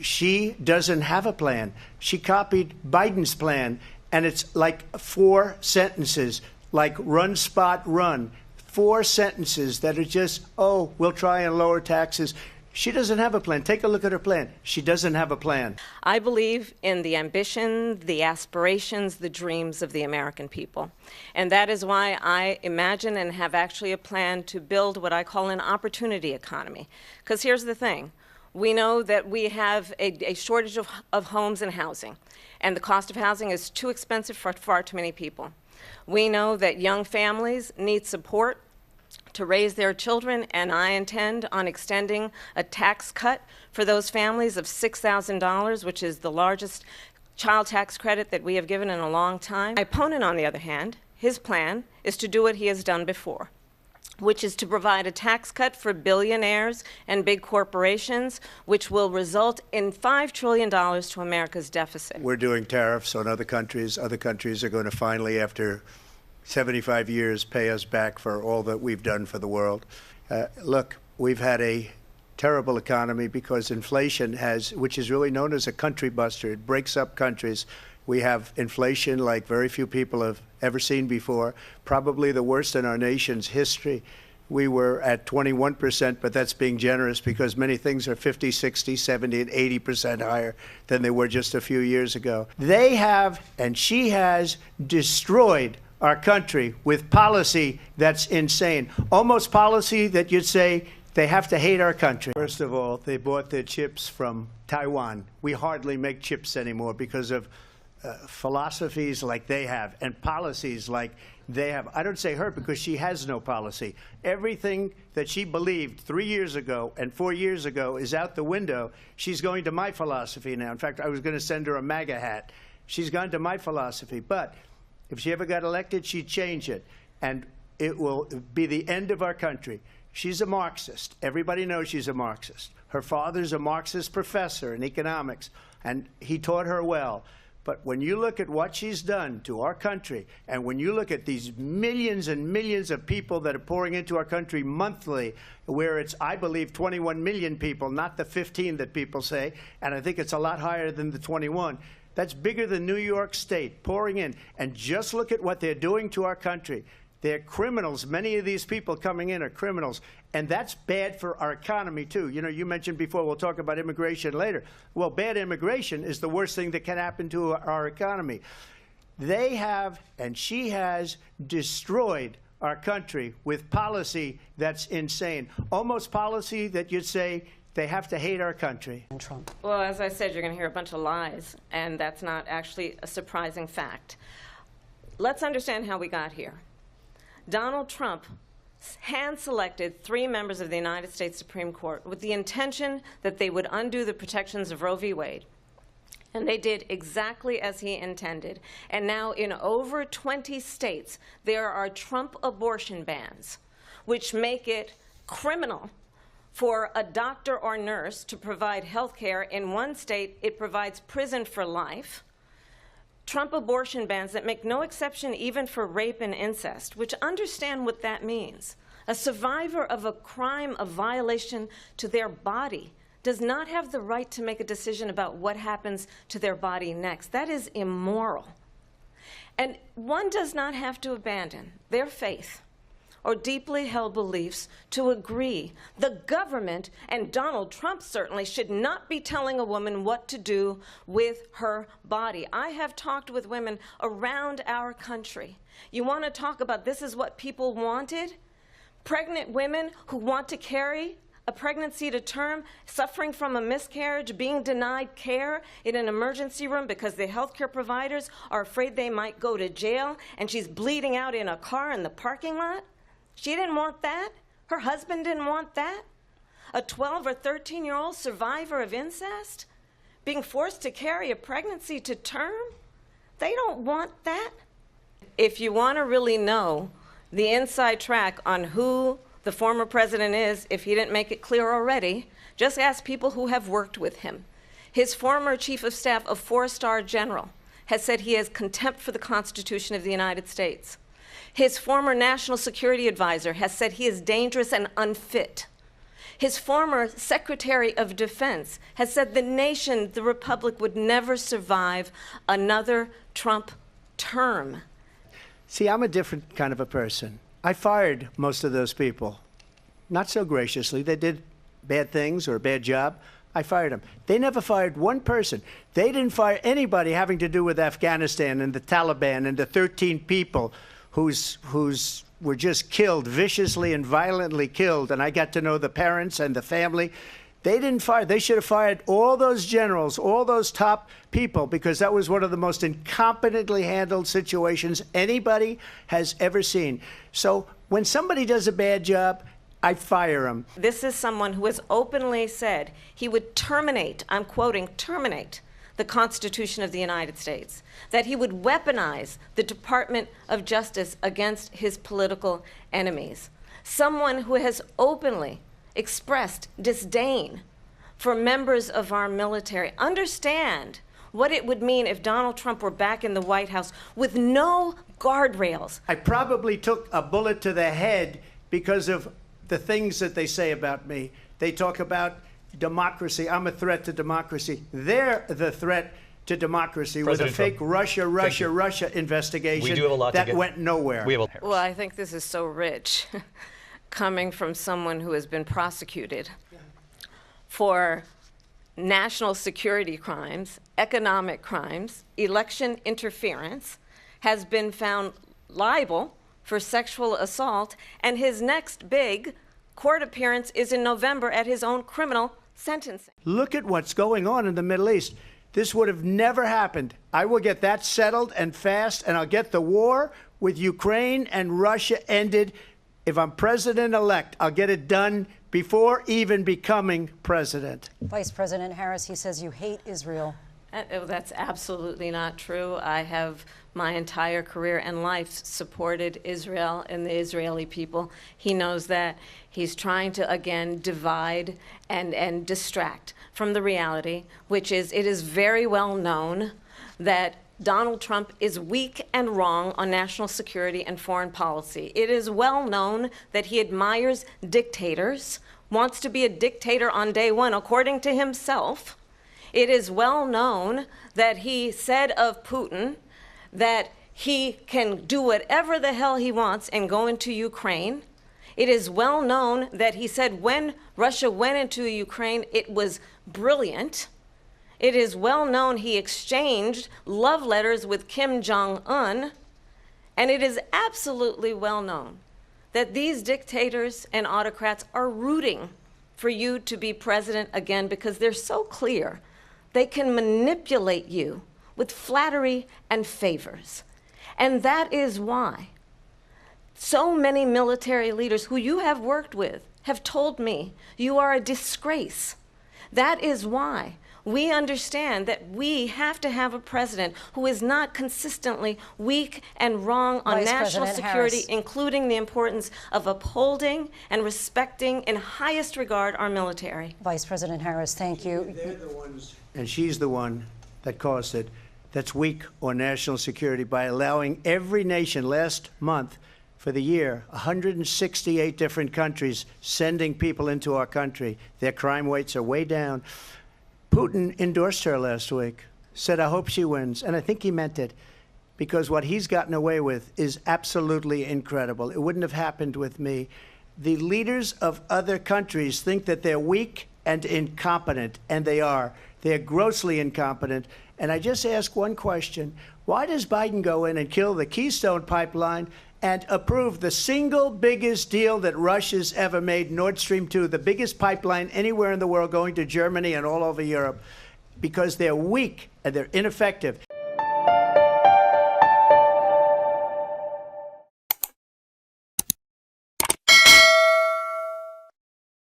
she doesn't have a plan. She copied Biden's plan, and it's like 4 sentences, like run, spot, run. 4 sentences that are just, oh, we'll try and lower taxes. She doesn't have a plan. Take a look at her plan. She doesn't have a plan. I believe in the ambition, the aspirations, the dreams of the American people. And that is why I imagine and have actually a plan to build what I call an opportunity economy. Because here's the thing. We know that we have a shortage of homes and housing, and the cost of housing is too expensive for far too many people. We know that young families need support to raise their children, and I intend on extending a tax cut for those families of $6,000, which is the largest child tax credit that we have given in a long time. My opponent, on the other hand, his plan is to do what he has done before, which is to provide a tax cut for billionaires and big corporations, which will result in $5 trillion to America's deficit. We're doing tariffs on other countries. Other countries are going to finally, after 75 years, pay us back for all that we've done for the world. Look, we've had a terrible economy because inflation has, which is really known as a country buster. It breaks up countries. We have inflation like very few people have ever seen before, probably the worst in our nation's history. We were at 21%, but that's being generous because many things are 50, 60, 70, and 80% higher than they were just a few years ago. They have, and she has, destroyed our country with policy that's insane. Almost policy that you'd say they have to hate our country. First of all, they bought their chips from Taiwan. We hardly make chips anymore because of philosophies like they have and policies like they have. I don't say her because she has no policy. Everything that she believed 3 years ago and 4 years ago is out the window. She's going to my philosophy now. In fact, I was going to send her a MAGA hat. She's gone to my philosophy. But if she ever got elected, she'd change it. And it will be the end of our country. She's a Marxist. Everybody knows she's a Marxist. Her father's a Marxist professor in economics, and he taught her well. But when you look at what she's done to our country, and when you look at these millions and millions of people that are pouring into our country monthly, where it's, I believe, 21 million people, not the 15 that people say, and I think it's a lot higher than the 21. That's bigger than New York State pouring in. And just look at what they're doing to our country. They're criminals. Many of these people coming in are criminals. And that's bad for our economy, too. You know, you mentioned before, we'll talk about immigration later. Well, bad immigration is the worst thing that can happen to our economy. They have, and she has, destroyed our country with policy that's insane. Almost policy that you'd say they have to hate our country. And Trump. Well, as I said, you're going to hear a bunch of lies, and that's not actually a surprising fact. Let's understand how we got here. Donald Trump hand-selected 3 members of the United States Supreme Court with the intention that they would undo the protections of Roe v. Wade. And they did exactly as he intended. And now in over 20 states, there are Trump abortion bans, which make it criminal for a doctor or nurse to provide health care. In one state, it provides prison for life. Trump abortion bans that make no exception even for rape and incest, which understand what that means. A survivor of a crime of violation to their body does not have the right to make a decision about what happens to their body next. That is immoral. And one does not have to abandon their faith or deeply held beliefs to agree. The government, and Donald Trump certainly, should not be telling a woman what to do with her body. I have talked with women around our country. You want to talk about this is what people wanted? Pregnant women who want to carry a pregnancy to term, suffering from a miscarriage, being denied care in an emergency room because the healthcare providers are afraid they might go to jail, and she's bleeding out in a car in the parking lot. She didn't want that. Her husband didn't want that. A 12 or 13-year-old survivor of incest being forced to carry a pregnancy to term? They don't want that. If you want to really know the inside track on who the former president is, if he didn't make it clear already, just ask people who have worked with him. His former chief of staff, a 4-star general, has said he has contempt for the Constitution of the United States. His former national security advisor has said he is dangerous and unfit. His former Secretary of Defense has said the nation, the republic, would never survive another Trump term. See, I'm a different kind of a person. I fired most of those people. Not so graciously. They did bad things or a bad job. I fired them. They never fired one person. They didn't fire anybody having to do with Afghanistan and the Taliban and the 13 people whose were just killed, viciously and violently killed. And I got to know the parents and the family. They didn't fire. They should have fired all those generals, all those top people, because that was one of the most incompetently handled situations anybody has ever seen. So when somebody does a bad job, I fire him. This is someone who has openly said he would terminate, I'm quoting, terminate the Constitution of the United States, that he would weaponize the Department of Justice against his political enemies. Someone who has openly expressed disdain for members of our military. Understand what it would mean if Donald Trump were back in the White House with no guardrails. I probably took a bullet to the head because of the things that they say about me. They talk about democracy. I'm a threat to democracy. They're the threat to democracy President with a fake Trump. Russia investigation We do have a lot to that get. went nowhere. Well, I think this is so rich, coming from someone who has been prosecuted for national security crimes, economic crimes, election interference, has been found liable for sexual assault, and his next big court appearance is in November at his own criminal sentencing. Look at what's going on in the Middle East. This would have never happened. I will get that settled and fast, and I'll get the war with Ukraine and Russia ended. If I'm president-elect, I'll get it done before even becoming president. Vice President Harris, he says you hate Israel. That's absolutely not true. I have my entire career and life supported Israel and the Israeli people. He knows that. He's trying to, again, divide and distract from the reality, which is it is very well known that Donald Trump is weak and wrong on national security and foreign policy. It is well known that he admires dictators, wants to be a dictator on day one, according to himself. It is well known that he said of Putin that he can do whatever the hell he wants and go into Ukraine. It is well known that he said when Russia went into Ukraine, it was brilliant. It is well known he exchanged love letters with Kim Jong-un. And it is absolutely well known that these dictators and autocrats are rooting for you to be president again because they're so clear. They can manipulate you with flattery and favors. And that is why so many military leaders who you have worked with have told me you are a disgrace. That is why we understand that we have to have a president who is not consistently weak and wrong on Vice national President security, Harris. including the importance of upholding and respecting in highest regard our military. Vice President Harris, thank you. They're the ones, and she's the one that caused it, that's weak on national security by allowing every nation last month for the year, 168 different countries sending people into our country. Their crime rates are way down. Putin endorsed her last week, said, I hope she wins. And I think he meant it, because what he's gotten away with is absolutely incredible. It wouldn't have happened with me. The leaders of other countries think that they're weak and incompetent, and they are. They're grossly incompetent. And I just ask one question. Why does Biden go in and kill the Keystone Pipeline and approve the single biggest deal that Russia's ever made, Nord Stream 2, the biggest pipeline anywhere in the world going to Germany and all over Europe? Because they're weak and they're ineffective.